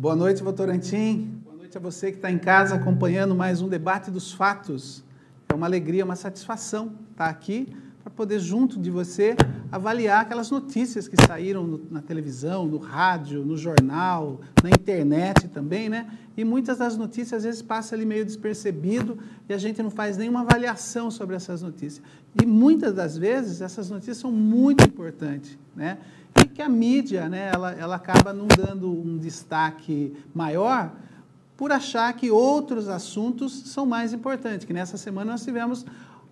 Boa noite, Votorantim. Boa noite a você que está em casa acompanhando mais um debate dos fatos. É uma alegria, uma satisfação estar aqui para poder, junto de você, avaliar aquelas notícias que saíram na televisão, no rádio, no jornal, na internet também, né? E muitas das notícias, às vezes, passam ali meio despercebido e a gente não faz nenhuma avaliação sobre essas notícias. E muitas das vezes, essas notícias são muito importantes, né? E que a mídia, né, ela acaba não dando um destaque maior por achar que outros assuntos são mais importantes, que nessa semana nós tivemos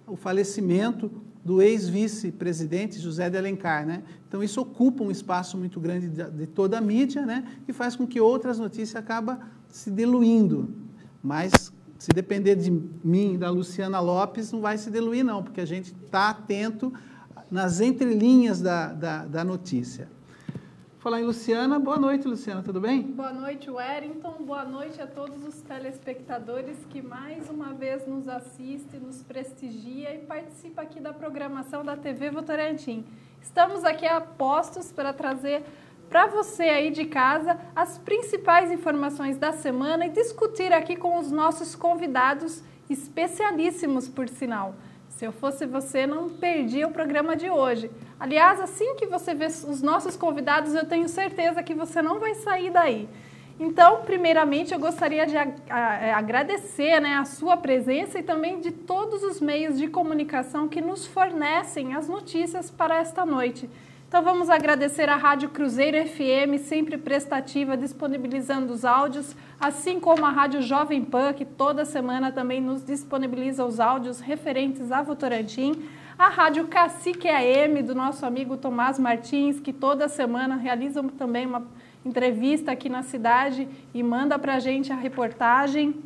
o falecimento do ex-vice-presidente José de Alencar, né? Então isso ocupa um espaço muito grande de toda a mídia, né? E faz com que outras notícias acabem se diluindo. Mas se depender de mim, da Luciana Lopes, não vai se diluir não, porque a gente está atento nas entrelinhas da notícia. Falar em Luciana, boa noite, Luciana, tudo bem? Boa noite, Wellington, boa noite a todos os telespectadores que mais uma vez nos assistem, nos prestigia e participa aqui da programação da TV Votorantim. Estamos aqui a postos para trazer para você aí de casa as principais informações da semana e discutir aqui com os nossos convidados especialíssimos, por sinal. Se eu fosse você, não perdia o programa de hoje. Aliás, assim que você vê os nossos convidados, eu tenho certeza que você não vai sair daí. Então, primeiramente, eu gostaria de agradecer, né, a sua presença e também de todos os meios de comunicação que nos fornecem as notícias para esta noite. Então, vamos agradecer à Rádio Cruzeiro FM, sempre prestativa, disponibilizando os áudios, assim como a Rádio Jovem Pan, que toda semana também nos disponibiliza os áudios referentes a Votorantim, a Rádio Cacique AM, do nosso amigo Tomás Martins, que toda semana realiza também uma entrevista aqui na cidade e manda para a gente a reportagem,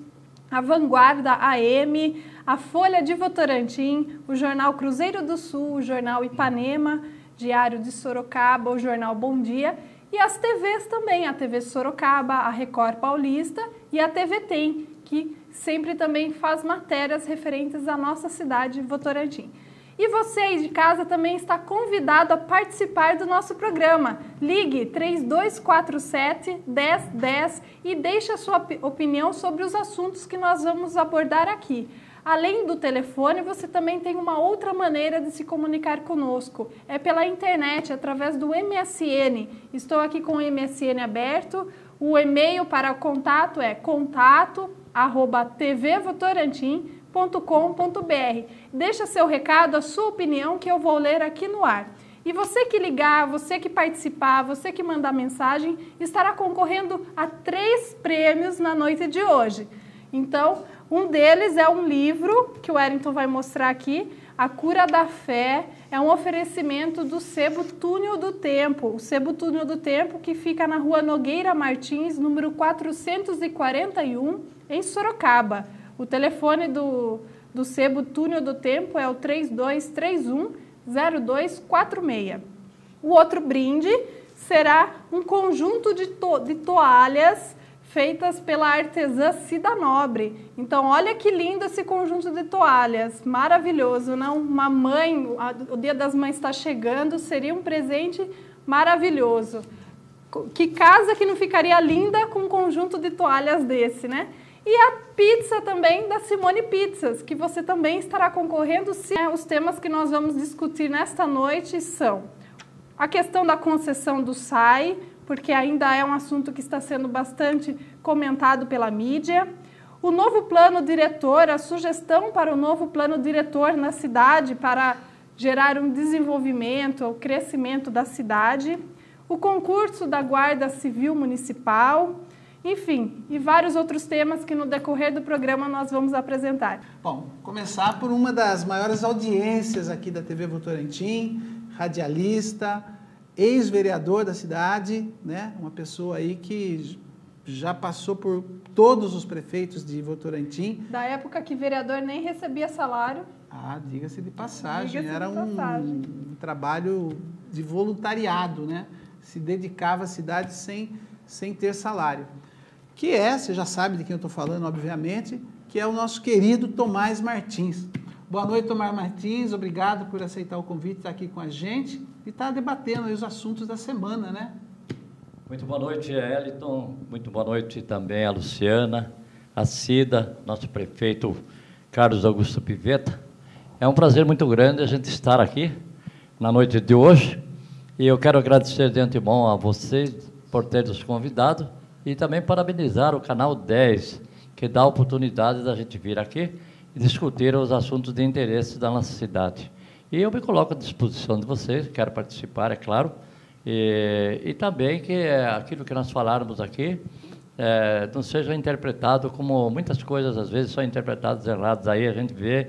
a Vanguarda AM, a Folha de Votorantim, o Jornal Cruzeiro do Sul, o Jornal Ipanema, Diário de Sorocaba, o Jornal Bom Dia e as TVs também, a TV Sorocaba, a Record Paulista e a TV Tem, que sempre também faz matérias referentes à nossa cidade, Votorantim. E você aí de casa também está convidado a participar do nosso programa. Ligue 3247-1010 e deixe a sua opinião sobre os assuntos que nós vamos abordar aqui. Além do telefone, você também tem uma outra maneira de se comunicar conosco. É pela internet, através do MSN. Estou aqui com o MSN aberto. O e-mail para contato é contato@tvvotorantim.com.br. Deixa seu recado, a sua opinião, que eu vou ler aqui no ar. E você que ligar, você que participar, você que mandar mensagem, estará concorrendo a 3 prêmios na noite de hoje. Então, um deles é um livro que o Wellington vai mostrar aqui, A Cura da Fé, é um oferecimento do Sebo Túnel do Tempo, o Sebo Túnel do Tempo que fica na Rua Nogueira Martins, número 441, em Sorocaba. O telefone do Sebo Túnel do Tempo é o 3231-0246. O outro brinde será um conjunto de toalhas feitas pela artesã Cida Nobre. Então, olha que lindo esse conjunto de toalhas, maravilhoso, não? Uma mãe, o Dia das Mães está chegando, seria um presente maravilhoso. Que casa que não ficaria linda com um conjunto de toalhas desse, né? E a pizza também da Simone Pizzas, que você também estará concorrendo. Os temas que nós vamos discutir nesta noite são a questão da concessão do SAI, porque ainda é um assunto que está sendo bastante comentado pela mídia. O novo plano diretor, a sugestão para o novo plano diretor na cidade para gerar um desenvolvimento, o crescimento da cidade. O concurso da Guarda Civil Municipal, enfim, e vários outros temas que no decorrer do programa nós vamos apresentar. Bom, começar por uma das maiores audiências aqui da TV Votorantim, radialista, ex-vereador da cidade, né? Uma pessoa aí que já passou por todos os prefeitos de Votorantim. Da época que vereador nem recebia salário. Ah, diga-se de passagem, Diga-se era de passagem. Um trabalho de voluntariado, né? Se dedicava à cidade sem ter salário. Que é, você já sabe de quem eu estou falando, obviamente, que é o nosso querido Tomás Martins. Boa noite, Tomás Martins, obrigado por aceitar o convite, estar aqui com a gente e estar debatendo aí os assuntos da semana, né? Muito boa noite, Eliton. Muito boa noite também a Luciana, a Cida, nosso prefeito Carlos Augusto Pivetta. É um prazer muito grande a gente estar aqui na noite de hoje. E eu quero agradecer de antemão a vocês por terem nos convidado e também parabenizar o Canal 10, que dá a oportunidade da gente vir aqui e discutir os assuntos de interesse da nossa cidade. E eu me coloco à disposição de vocês, quero participar, é claro, e também que aquilo que nós falarmos aqui não seja interpretado como muitas coisas, às vezes, são interpretadas erradas. Aí a gente vê,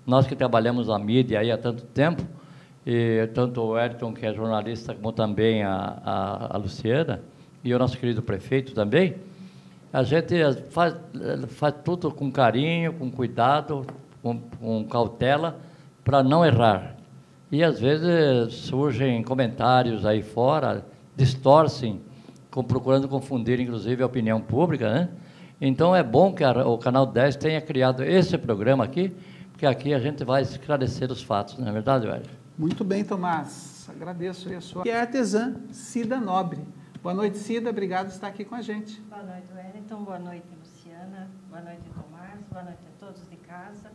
nós que trabalhamos na mídia aí há tanto tempo, e tanto o Ayrton, que é jornalista, como também a Luciana, e o nosso querido prefeito também, a gente faz tudo com carinho, com cuidado, com cautela, para não errar. E, às vezes, surgem comentários aí fora, distorcem, procurando confundir, inclusive, a opinião pública, né? Então, é bom que o Canal 10 tenha criado esse programa aqui, porque aqui a gente vai esclarecer os fatos, não é verdade, Wellington? Muito bem, Tomás. Agradeço aí a sua... Que é a artesã Cida Nobre. Boa noite, Cida. Obrigado por estar aqui com a gente. Boa noite, Wellington. Boa noite, Luciana. Boa noite, Tomás. Boa noite a todos de casa.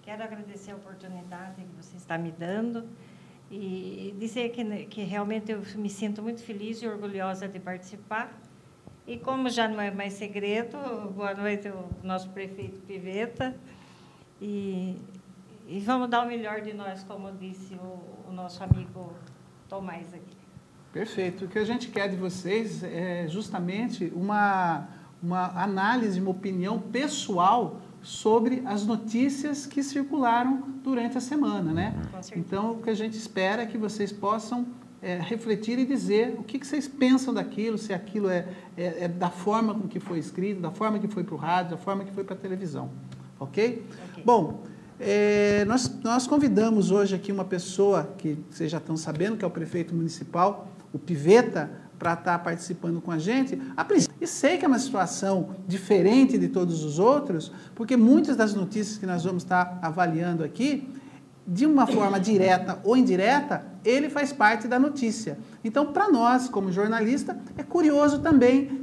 Quero agradecer a oportunidade que você está me dando e dizer que realmente eu me sinto muito feliz e orgulhosa de participar. E como já não é mais segredo, boa noite ao nosso prefeito Pivetta. E vamos dar o melhor de nós, como disse o nosso amigo Tomás aqui. Perfeito. O que a gente quer de vocês é justamente uma análise, uma opinião pessoal sobre as notícias que circularam durante a semana, né? Então, o que a gente espera é que vocês possam refletir e dizer o que vocês pensam daquilo, se aquilo é da forma com que foi escrito, da forma que foi para o rádio, da forma que foi para a televisão. Ok? Bom, nós convidamos hoje aqui uma pessoa que vocês já estão sabendo, que é o prefeito municipal, o Pivetta, para estar participando com a gente. E sei que é uma situação diferente de todos os outros, porque muitas das notícias que nós vamos estar avaliando aqui, de uma forma direta ou indireta, ele faz parte da notícia. Então, para nós, como jornalista, é curioso também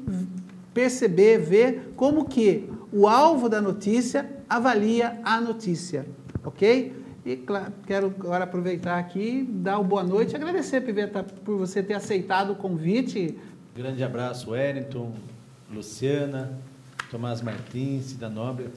perceber, ver como que o alvo da notícia avalia a notícia, ok? E claro, quero agora aproveitar aqui, dar uma boa noite e agradecer, Pivetta, por você ter aceitado o convite. Grande abraço, Wellington, Luciana, Tomás Martins, Cida Nobre.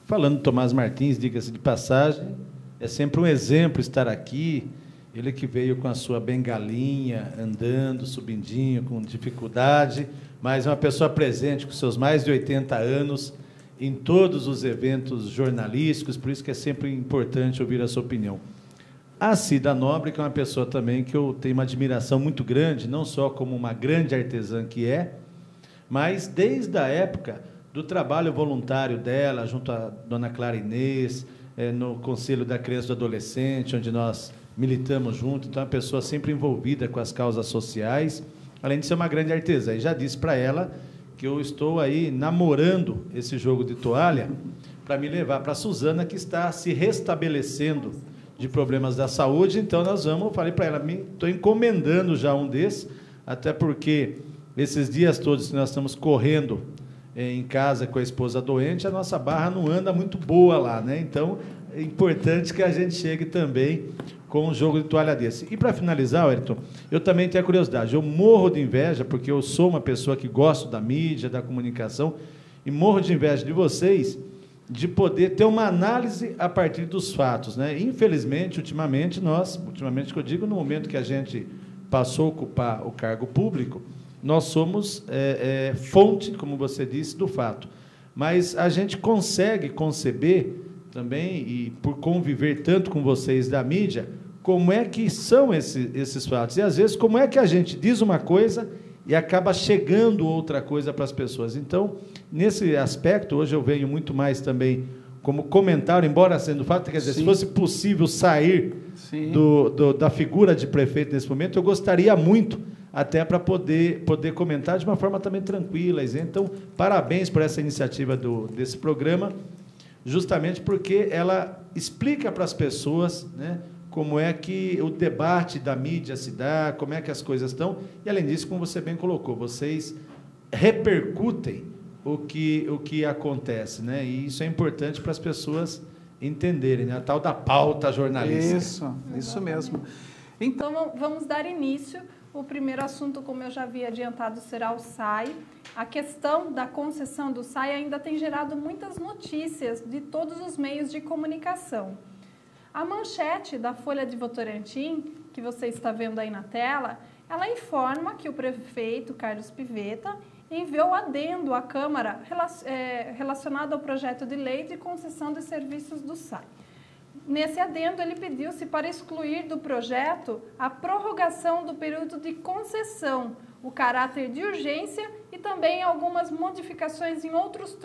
Falando de Tomás Martins, diga-se de passagem, é sempre um exemplo estar aqui. Ele que veio com a sua bengalinha, andando, subindinho, com dificuldade, mas é uma pessoa presente com seus mais de 80 anos, em todos os eventos jornalísticos, por isso que é sempre importante ouvir a sua opinião. A Cida Nobre, que é uma pessoa também que eu tenho uma admiração muito grande, não só como uma grande artesã que é, mas desde a época do trabalho voluntário dela, junto à dona Clara Inês, no Conselho da Criança e do Adolescente, onde nós militamos junto, então é uma pessoa sempre envolvida com as causas sociais, além de ser uma grande artesã. E já disse para ela que eu estou aí namorando esse jogo de toalha para me levar para a Suzana, que está se restabelecendo de problemas da saúde. Então, nós vamos, falei para ela, estou encomendando já um desses, até porque esses dias todos que nós estamos correndo em casa com a esposa doente, a nossa barra não anda muito boa lá, né? Então, é importante que a gente chegue também com um jogo de toalha desse. E, para finalizar, Wellington, eu também tenho a curiosidade. Eu morro de inveja, porque eu sou uma pessoa que gosto da mídia, da comunicação, e morro de inveja de vocês de poder ter uma análise a partir dos fatos, né? Infelizmente, ultimamente que eu digo, no momento que a gente passou a ocupar o cargo público, nós somos fonte, como você disse, do fato. Mas a gente consegue conceber também, e por conviver tanto com vocês da mídia, como é que são esses fatos. E, às vezes, como é que a gente diz uma coisa e acaba chegando outra coisa para as pessoas. Então, nesse aspecto, hoje eu venho muito mais também como comentário, embora sendo fato, quer dizer, Sim. Se fosse possível sair da figura de prefeito nesse momento, eu gostaria muito até para poder comentar de uma forma também tranquila, isenta. Então, parabéns por essa iniciativa desse programa, justamente porque ela explica para as pessoas, né, como é que o debate da mídia se dá, como é que as coisas estão. E, além disso, como você bem colocou, vocês repercutem o que acontece, né? E isso é importante para as pessoas entenderem, né? A tal da pauta jornalística. Isso mesmo. Então, vamos dar início. O primeiro assunto, como eu já havia adiantado, será o SAI. A questão da concessão do SAI ainda tem gerado muitas notícias de todos os meios de comunicação. A manchete da Folha de Votorantim, que você está vendo aí na tela, ela informa que o prefeito Carlos Pivetta enviou adendo à Câmara relacionado ao projeto de lei de concessão de serviços do SAI. Nesse adendo, ele pediu-se para excluir do projeto a prorrogação do período de concessão, o caráter de urgência e também algumas modificações em outros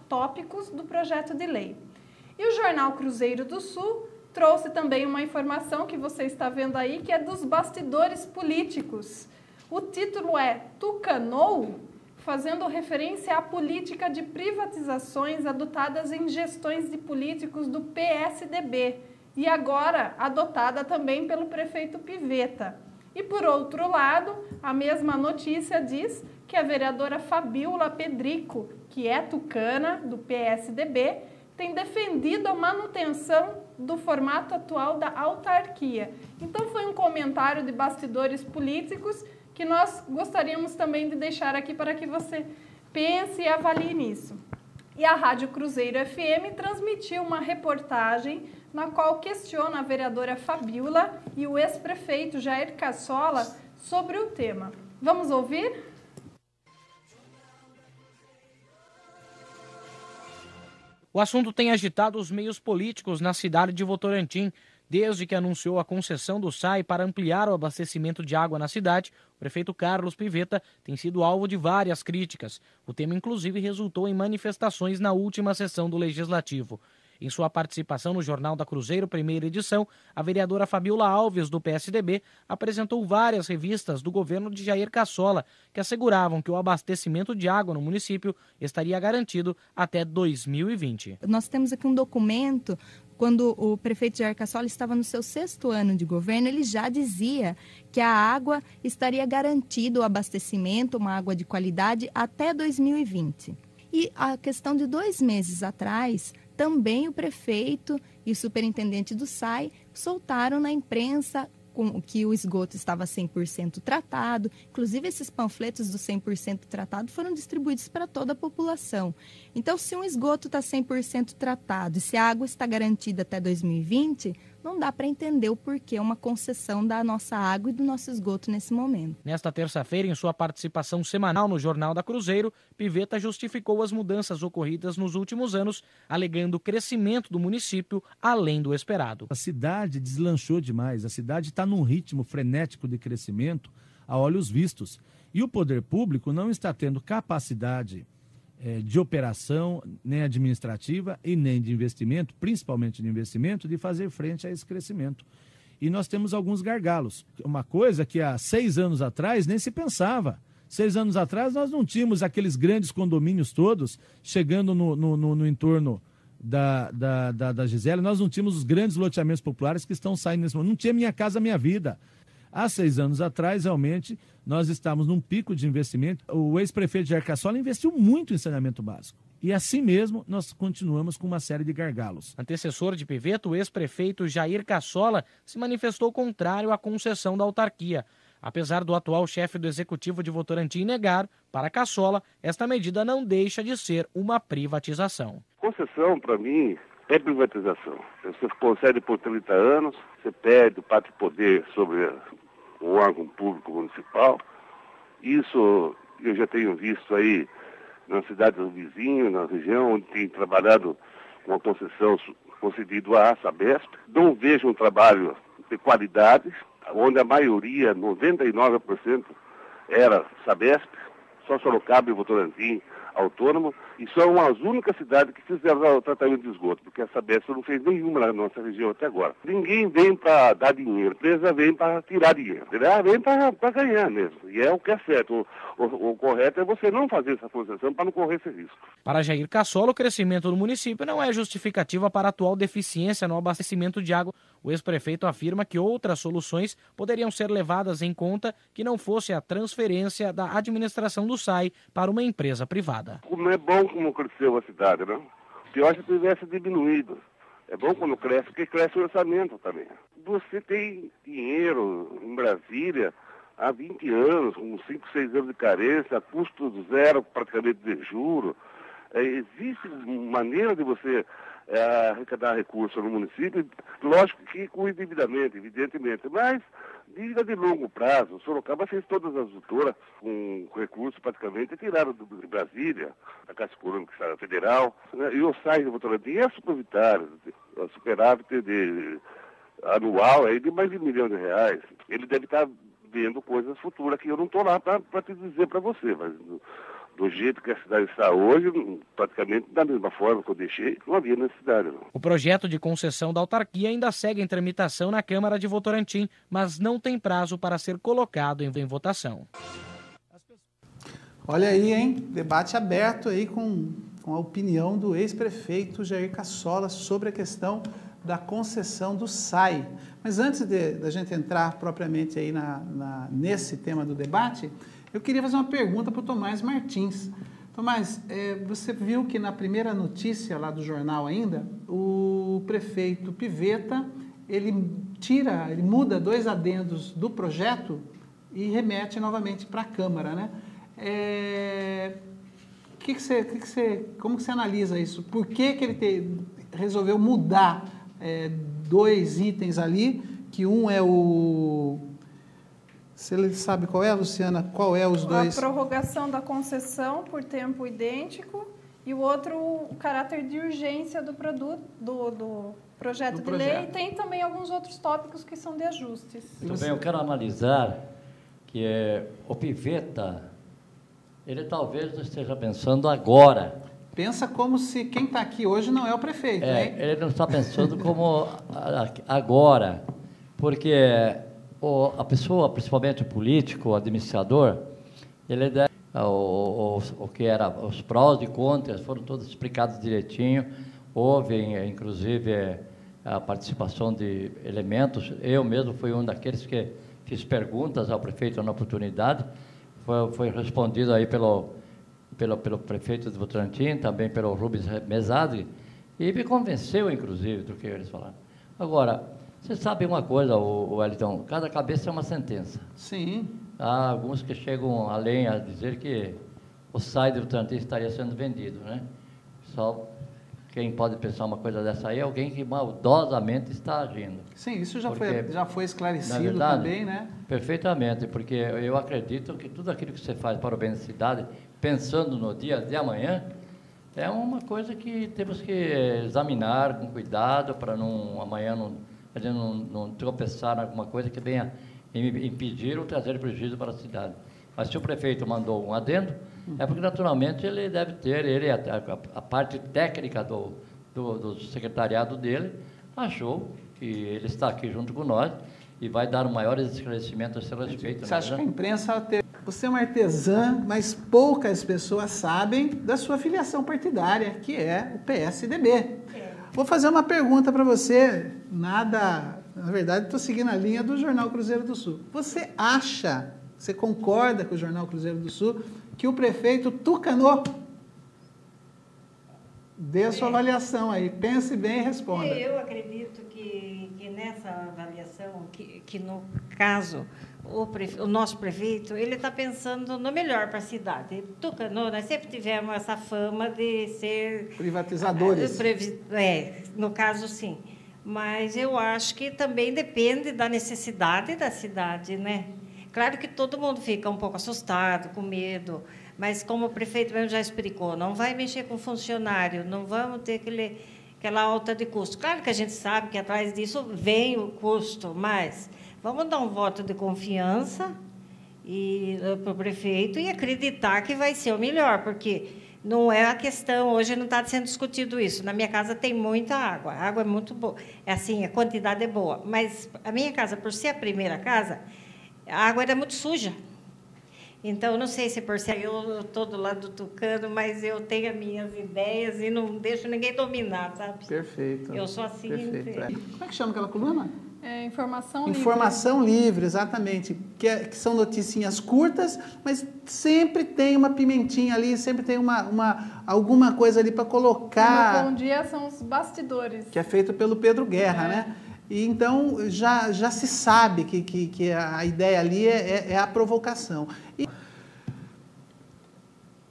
tópicos do projeto de lei. E o jornal Cruzeiro do Sul trouxe também uma informação que você está vendo aí, que é dos bastidores políticos. O título é Tucanou, fazendo referência à política de privatizações adotadas em gestões de políticos do PSDB e agora adotada também pelo prefeito Pivetta. E, por outro lado, a mesma notícia diz que a vereadora Fabíola Pedrico, que é tucana do PSDB, tem defendido a manutenção do formato atual da autarquia. Então, foi um comentário de bastidores políticos que nós gostaríamos também de deixar aqui para que você pense e avalie nisso. E a Rádio Cruzeiro FM transmitiu uma reportagem na qual questiona a vereadora Fabíola e o ex-prefeito Jair Cassola sobre o tema. Vamos ouvir? O assunto tem agitado os meios políticos na cidade de Votorantim. Desde que anunciou a concessão do SAI para ampliar o abastecimento de água na cidade, o prefeito Carlos Pivetta tem sido alvo de várias críticas. O tema, inclusive, resultou em manifestações na última sessão do Legislativo. Em sua participação no Jornal da Cruzeiro, primeira edição, a vereadora Fabíola Alves, do PSDB, apresentou várias revistas do governo de Jair Cassola, que asseguravam que o abastecimento de água no município estaria garantido até 2020. Nós temos aqui um documento. Quando o prefeito Jair Cassola estava no seu 6º ano de governo, ele já dizia que a água estaria garantido o abastecimento, uma água de qualidade, até 2020. E a questão de 2 meses atrás, também o prefeito e o superintendente do SAI soltaram na imprensa que o esgoto estava 100% tratado. Inclusive, esses panfletos do 100% tratado foram distribuídos para toda a população. Então, se um esgoto está 100% tratado e se a água está garantida até 2020, não dá para entender o porquê uma concessão da nossa água e do nosso esgoto nesse momento. Nesta terça-feira, em sua participação semanal no Jornal da Cruzeiro, Pivetta justificou as mudanças ocorridas nos últimos anos, alegando o crescimento do município além do esperado. A cidade deslanchou demais, a cidade está num ritmo frenético de crescimento a olhos vistos. E o poder público não está tendo capacidade de operação, nem administrativa e nem de investimento, principalmente de investimento, de fazer frente a esse crescimento. E nós temos alguns gargalos. Uma coisa que há 6 anos atrás nem se pensava. 6 anos atrás nós não tínhamos aqueles grandes condomínios todos chegando no entorno da Gisele, nós não tínhamos os grandes loteamentos populares que estão saindo nesse momento. Não tinha Minha Casa Minha Vida. Há 6 anos atrás, realmente, nós estávamos num pico de investimento. O ex-prefeito Jair Cassola investiu muito em saneamento básico. E assim mesmo, nós continuamos com uma série de gargalos. Antecessor de Pivetta, o ex-prefeito Jair Cassola se manifestou contrário à concessão da autarquia. Apesar do atual chefe do Executivo de Votorantim negar, para Cassola, esta medida não deixa de ser uma privatização. Concessão, para mim, é privatização. Você concede por 30 anos, você perde o pátrio poder sobre o órgão público municipal. Isso eu já tenho visto aí nas cidades vizinhas, na região, onde tem trabalhado com a concessão concedida à Sabesp. Não vejo um trabalho de qualidade, onde a maioria, 99%, era Sabesp, só Sorocaba e Votorantim autônomo, e são as únicas cidades que fizeram o tratamento de esgoto, porque a Sabesp não fez nenhuma na nossa região até agora. Ninguém vem para dar dinheiro, a empresa vem para tirar dinheiro, vem para ganhar mesmo, e é o que é certo. O correto é você não fazer essa concessão para não correr esse risco. Para Jair Cassola, o crescimento do município não é justificativa para a atual deficiência no abastecimento de água, o ex-prefeito afirma que outras soluções poderiam ser levadas em conta que não fosse a transferência da administração do SAI para uma empresa privada. Como é bom como cresceu a cidade, né? Pior se tivesse diminuído. É bom quando cresce, porque cresce o orçamento também. Você tem dinheiro em Brasília há 20 anos, com 5, 6 anos de carência, a custo zero praticamente de juro. Existe maneira de você arrecadar recursos no município, lógico que com endividamento, evidentemente, mas dívida de longo prazo. O Sorocaba fez todas as doutoras com recursos praticamente tiraram de Brasília, da Caixa Econômica Federal, né? E o SAI de Votorantim é superavitário, o superávit anual é de mais de R$1 milhão. Ele deve estar vendo coisas futuras que eu não estou lá para te dizer para você, mas do jeito que a cidade está hoje, praticamente da mesma forma que eu deixei, não havia necessidade. Não. O projeto de concessão da autarquia ainda segue em tramitação na Câmara de Votorantim, mas não tem prazo para ser colocado em votação. Olha aí, hein? Debate aberto aí com a opinião do ex-prefeito Jair Cassola sobre a questão da concessão do SAI. Mas antes da gente entrar propriamente aí nesse tema do debate, eu queria fazer uma pergunta para o Tomás Martins. Tomás, você viu que na primeira notícia lá do jornal ainda, o prefeito Pivetta, ele muda 2 adendos do projeto e remete novamente para a Câmara, né? Como que você analisa isso? Por que ele resolveu mudar 2 itens ali, que um é o... Você sabe qual é, Luciana? Qual é os 2? A prorrogação da concessão por tempo idêntico e o outro, o caráter de urgência do projeto de lei. E tem também alguns outros tópicos que são de ajustes. Muito bem, eu quero analisar que o Pivetta, ele talvez não esteja pensando agora. Pensa como se quem está aqui hoje não é o prefeito, hein? Ele não está pensando como agora, porque a pessoa, principalmente o político, o administrador, ele deve, o que era os prós e contras foram todos explicados direitinho. Houve, inclusive, a participação de elementos. Eu mesmo fui um daqueles que fiz perguntas ao prefeito na oportunidade. Foi respondido aí pelo prefeito de Votorantim, também pelo Rubens Mesadri, e me convenceu, inclusive, do que eles falaram. Agora, você sabe uma coisa, Wellington, cada cabeça é uma sentença. Sim. Há alguns que chegam além a dizer que o SAI de Votorantim estaria sendo vendido, né? Só quem pode pensar uma coisa dessa aí é alguém que maldosamente está agindo. Sim, isso já foi esclarecido verdade, também, né? Perfeitamente, porque eu acredito que tudo aquilo que você faz para o bem da cidade, pensando no dia de amanhã, é uma coisa que temos que examinar com cuidado para amanhã a gente não tropeçar em alguma coisa que venha impedir ou trazer prejuízo para a cidade. Mas se o prefeito mandou um adendo, é porque naturalmente ele deve ter, a parte técnica do secretariado dele achou que ele está aqui junto com nós e vai dar um maior esclarecimento a esse respeito. Você acha que a imprensa... Você é uma artesã, mas poucas pessoas sabem da sua filiação partidária, que é o PSDB. Vou fazer uma pergunta para você, na verdade estou seguindo a linha do Jornal Cruzeiro do Sul. Você concorda com o Jornal Cruzeiro do Sul que o prefeito tucanou? Dê a sua avaliação aí, pense bem e responda. Eu acredito que nessa avaliação, que no caso, o nosso prefeito, ele está pensando no melhor para a cidade. Tucanou, nós sempre tivemos essa fama de ser... privatizadores. No caso, sim. Mas eu acho que também depende da necessidade da cidade, né? Claro que todo mundo fica um pouco assustado, com medo, mas como o prefeito mesmo já explicou, não vai mexer com funcionário, não vamos ter aquela alta de custo. Claro que a gente sabe que atrás disso vem o custo, mas vamos dar um voto de confiança para o prefeito e acreditar que vai ser o melhor, porque não é a questão, hoje não está sendo discutido isso. Na minha casa tem muita água, a água é muito boa, a quantidade é boa, mas a minha casa, por ser a primeira casa, a água era muito suja. Então, não sei se por ser eu estou do lado do Tucano, mas eu tenho as minhas ideias e não deixo ninguém dominar, sabe? Perfeito. Eu sou assim. Perfeito. Como é que chama aquela coluna? Informação livre. Informação livre, exatamente. Que são noticinhas curtas, mas sempre tem uma pimentinha ali, sempre tem alguma coisa ali para colocar. Bom Dia são os bastidores. Que é feito pelo Pedro Guerra, né? E então já se sabe que a ideia ali é a provocação. E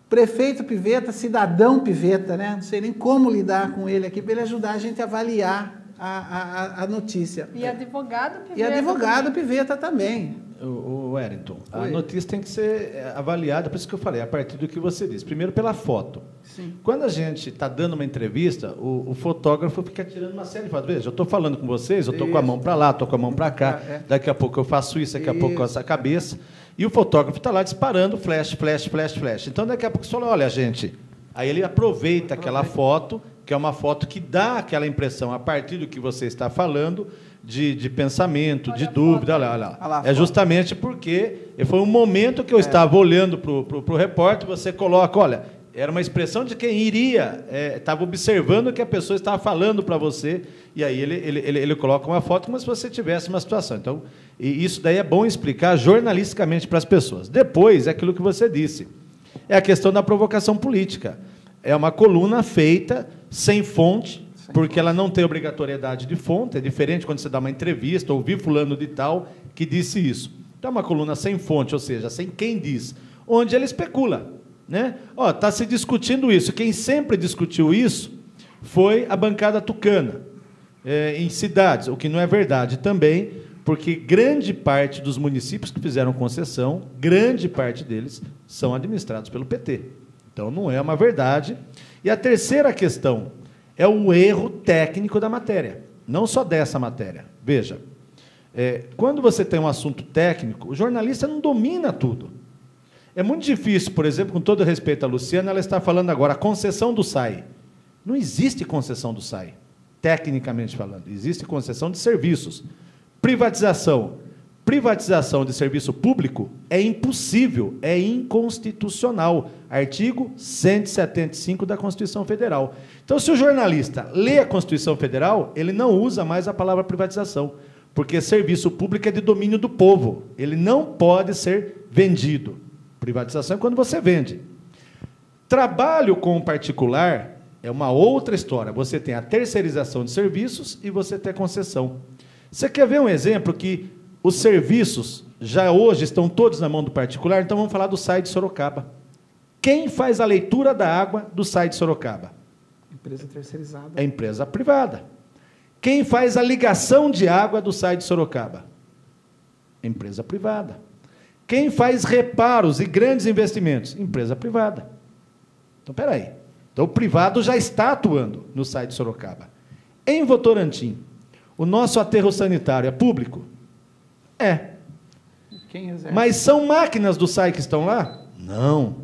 prefeito Pivetta, cidadão Pivetta, né? Não sei nem como lidar com ele aqui, para ele ajudar a gente a avaliar a notícia. E advogado Pivetta. E advogado Pivetta também. O Wellington, a notícia tem que ser avaliada, por isso que eu falei, a partir do que você disse. Primeiro, pela foto. Sim. Quando a gente está dando uma entrevista, o fotógrafo fica tirando uma série de fotos. Veja, eu estou falando com vocês, eu estou com a mão para lá, estou com a mão para cá, daqui a pouco eu faço isso, daqui a pouco com essa cabeça, e o fotógrafo está lá disparando flash, flash, flash, flash. Então, daqui a pouco você fala, olha, gente, aí ele aproveita aquela foto, que é uma foto que dá aquela impressão, a partir do que você está falando, de pensamento, olha de dúvida. Olha lá. É justamente porque foi um momento que eu estava olhando para o repórter, você coloca, olha, era uma expressão de quem iria, estava observando o que a pessoa estava falando para você, e aí ele coloca uma foto como se você tivesse uma situação. Então, isso daí é bom explicar jornalisticamente para as pessoas. Depois, é aquilo que você disse, é a questão da provocação política. É uma coluna feita sem fonte, porque ela não tem obrigatoriedade de fonte, é diferente quando você dá uma entrevista, ouvir fulano de tal que disse isso. Então, é uma coluna sem fonte, ou seja, sem quem diz, onde ele especula. Né? Está se discutindo isso. Quem sempre discutiu isso foi a bancada tucana, em cidades, o que não é verdade também, porque grande parte dos municípios que fizeram concessão, grande parte deles são administrados pelo PT. Então, não é uma verdade. E a terceira questão é o erro técnico da matéria, não só dessa matéria. Veja, quando você tem um assunto técnico, o jornalista não domina tudo. É muito difícil, por exemplo, com todo respeito à Luciana, ela está falando agora a concessão do SAI. Não existe concessão do SAI, tecnicamente falando. Existe concessão de serviços. Privatização. Privatização de serviço público é impossível, é inconstitucional. Artigo 175 da Constituição Federal. Então, se o jornalista lê a Constituição Federal, ele não usa mais a palavra privatização, porque serviço público é de domínio do povo. Ele não pode ser vendido. Privatização é quando você vende. Trabalho com o particular é uma outra história. Você tem a terceirização de serviços e você tem a concessão. Você quer ver um exemplo que os serviços já hoje estão todos na mão do particular? Então, vamos falar do SAI de Sorocaba. Quem faz a leitura da água do SAI de Sorocaba? Empresa terceirizada. É empresa privada. Quem faz a ligação de água do SAI de Sorocaba? Empresa privada. Quem faz reparos e grandes investimentos? Empresa privada. Então, espera aí. Então, o privado já está atuando no SAI de Sorocaba. Em Votorantim, o nosso aterro sanitário é público? É. Mas são máquinas do SAI que estão lá? Não.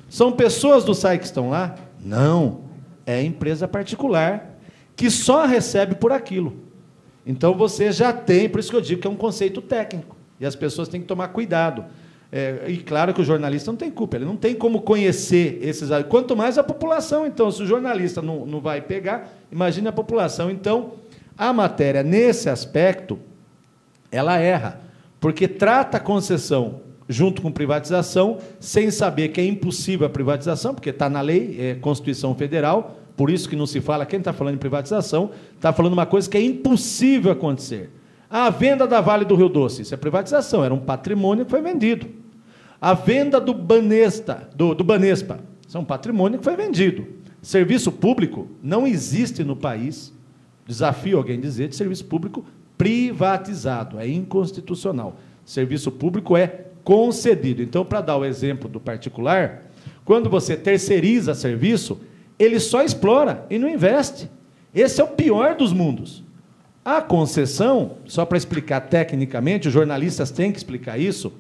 São pessoas do SAI que estão lá? Não. É empresa particular que só recebe por aquilo. Então, você já tem, por isso que eu digo que é um conceito técnico, e as pessoas têm que tomar cuidado. E claro que o jornalista não tem culpa, ele não tem como conhecer esses... Quanto mais a população, então, se o jornalista não vai pegar, imagine a população. Então, a matéria, nesse aspecto, ela erra, porque trata a concessão junto com privatização, sem saber que é impossível a privatização, porque está na lei, é Constituição Federal, por isso que não se fala, quem está falando em privatização, está falando uma coisa que é impossível acontecer. A venda da Vale do Rio Doce, isso é privatização, era um patrimônio que foi vendido. A venda do Banespa, isso é um patrimônio que foi vendido. Serviço público não existe no país, desafio alguém dizer, de serviço público privatizado, é inconstitucional. Serviço público é concedido. Então, para dar o exemplo do particular, quando você terceiriza serviço, ele só explora e não investe. Esse é o pior dos mundos. A concessão, só para explicar tecnicamente, os jornalistas têm que explicar isso,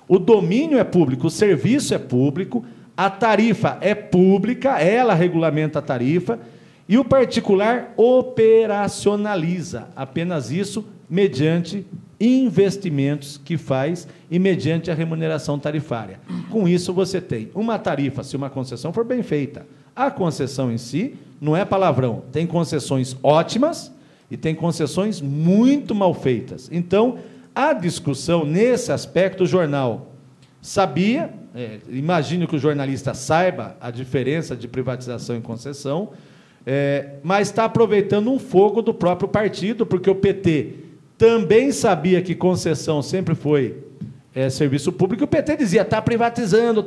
o domínio é público, o serviço é público, a tarifa é pública, ela regulamenta a tarifa, e o particular operacionaliza apenas isso mediante investimentos que faz e mediante a remuneração tarifária. Com isso, você tem uma tarifa, se uma concessão for bem feita. A concessão em si não é palavrão. Tem concessões ótimas e tem concessões muito mal feitas. Então, a discussão nesse aspecto, o jornal sabia, imagino que o jornalista saiba a diferença de privatização e concessão, mas está aproveitando um fogo do próprio partido, porque o PT também sabia que concessão sempre foi serviço público, e o PT dizia, está privatizando,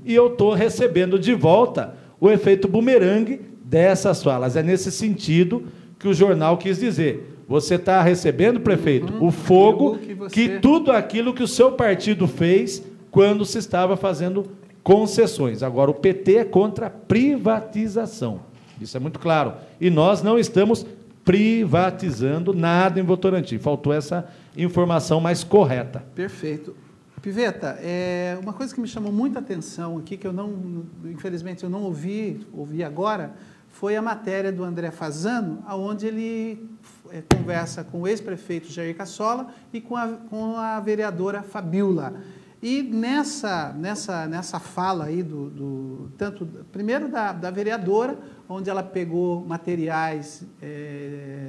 e eu estou recebendo de volta o efeito bumerangue dessas falas. É nesse sentido que o jornal quis dizer. Você está recebendo, prefeito, o fogo que tudo aquilo que o seu partido fez quando se estava fazendo concessões. Agora, o PT é contra a privatização. Isso é muito claro. E nós não estamos privatizando nada em Votorantim. Faltou essa informação mais correta. Perfeito. Piveta, uma coisa que me chamou muita atenção aqui, que eu não, infelizmente, eu não ouvi agora, foi a matéria do André Fasano, onde ele conversa com o ex-prefeito Jair Cassola e com a vereadora Fabiola. E nessa fala aí, tanto primeiro da vereadora, onde ela pegou materiais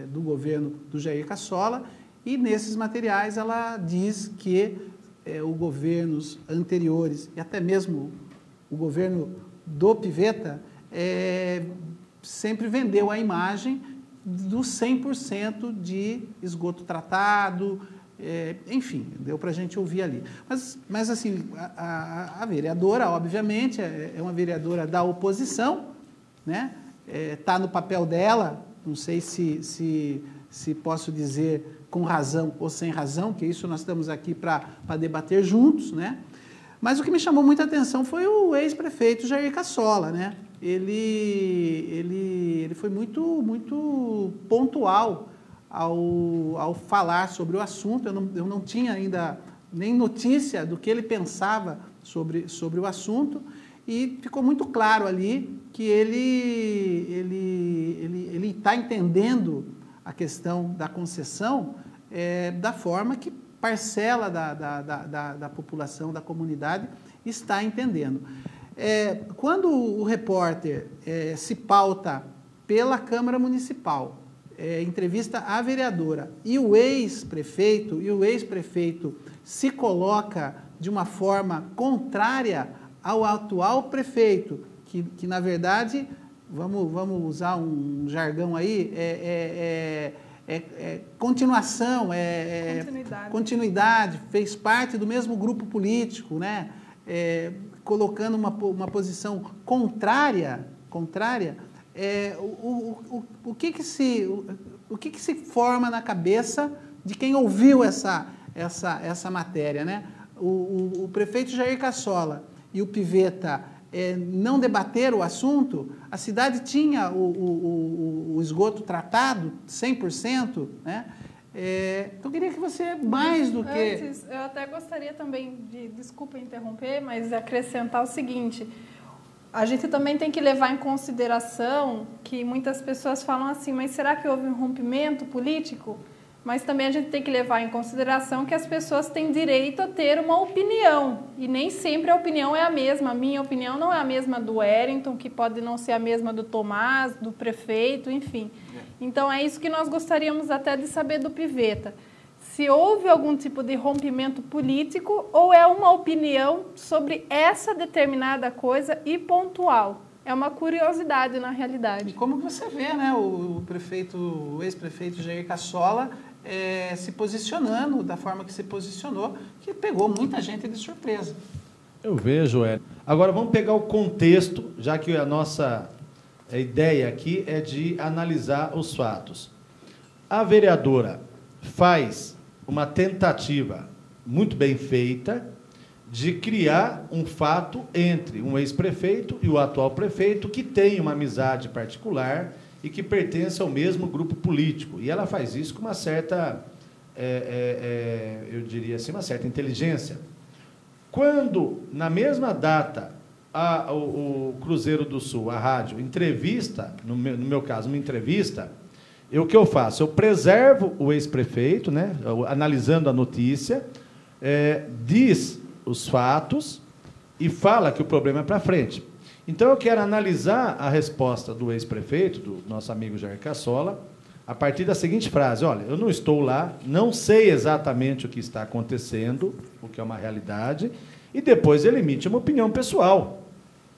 do governo do Jair Cassola, e nesses materiais ela diz que os governos anteriores, e até mesmo o governo do Piveta, sempre vendeu a imagem do 100% de esgoto tratado, enfim, deu para a gente ouvir ali. Mas assim, a vereadora, obviamente, é uma vereadora da oposição, né? Está no papel dela, não sei se posso dizer com razão ou sem razão, que isso nós estamos aqui para debater juntos, né? Mas o que me chamou muita atenção foi o ex-prefeito Jair Cassola, né? Ele foi muito pontual ao falar sobre o assunto. Eu não tinha ainda nem notícia do que ele pensava sobre o assunto, e ficou muito claro ali que ele está entendendo a questão da concessão da forma que parcela da população, da comunidade, está entendendo. Quando o repórter se pauta pela Câmara Municipal, entrevista a vereadora, e o ex-prefeito se coloca de uma forma contrária ao atual prefeito, que na verdade, vamos usar um jargão aí, continuação, continuidade, fez parte do mesmo grupo político, né? Colocando uma posição contrária, o que se forma na cabeça de quem ouviu essa matéria, né? O prefeito Jair Cassola e o Piveta não debateram o assunto. A cidade tinha o esgoto tratado 100%, né? Então, eu queria que você, mais do que... Antes, eu até gostaria também de, desculpa interromper, mas acrescentar o seguinte: a gente também tem que levar em consideração que muitas pessoas falam assim, mas será que houve um rompimento político? Mas também a gente tem que levar em consideração que as pessoas têm direito a ter uma opinião, e nem sempre a opinião é a mesma. A minha opinião não é a mesma do Wellington, que pode não ser a mesma do Tomás, do prefeito, enfim. Então, é isso que nós gostaríamos até de saber do Piveta. Se houve algum tipo de rompimento político ou é uma opinião sobre essa determinada coisa e pontual. É uma curiosidade, na realidade. E como você vê, né, o ex-prefeito Jair Cassola se posicionando da forma que se posicionou, que pegou muita gente de surpresa. Eu vejo, Agora, vamos pegar o contexto, já que a nossa ideia aqui é de analisar os fatos. A vereadora faz uma tentativa muito bem feita de criar um fato entre um ex-prefeito e o atual prefeito, que tem uma amizade particular e que pertence ao mesmo grupo político. E ela faz isso com uma certa, eu diria assim, uma certa inteligência. Quando, na mesma data, o Cruzeiro do Sul, a rádio, entrevista, no meu caso, uma entrevista, E o que eu faço? Eu preservo o ex-prefeito, né, analisando a notícia, diz os fatos e fala que o problema é para frente. Então, eu quero analisar a resposta do ex-prefeito, do nosso amigo Jair Cassola, a partir da seguinte frase: olha, eu não estou lá, não sei exatamente o que está acontecendo, o que é uma realidade, e depois ele emite uma opinião pessoal,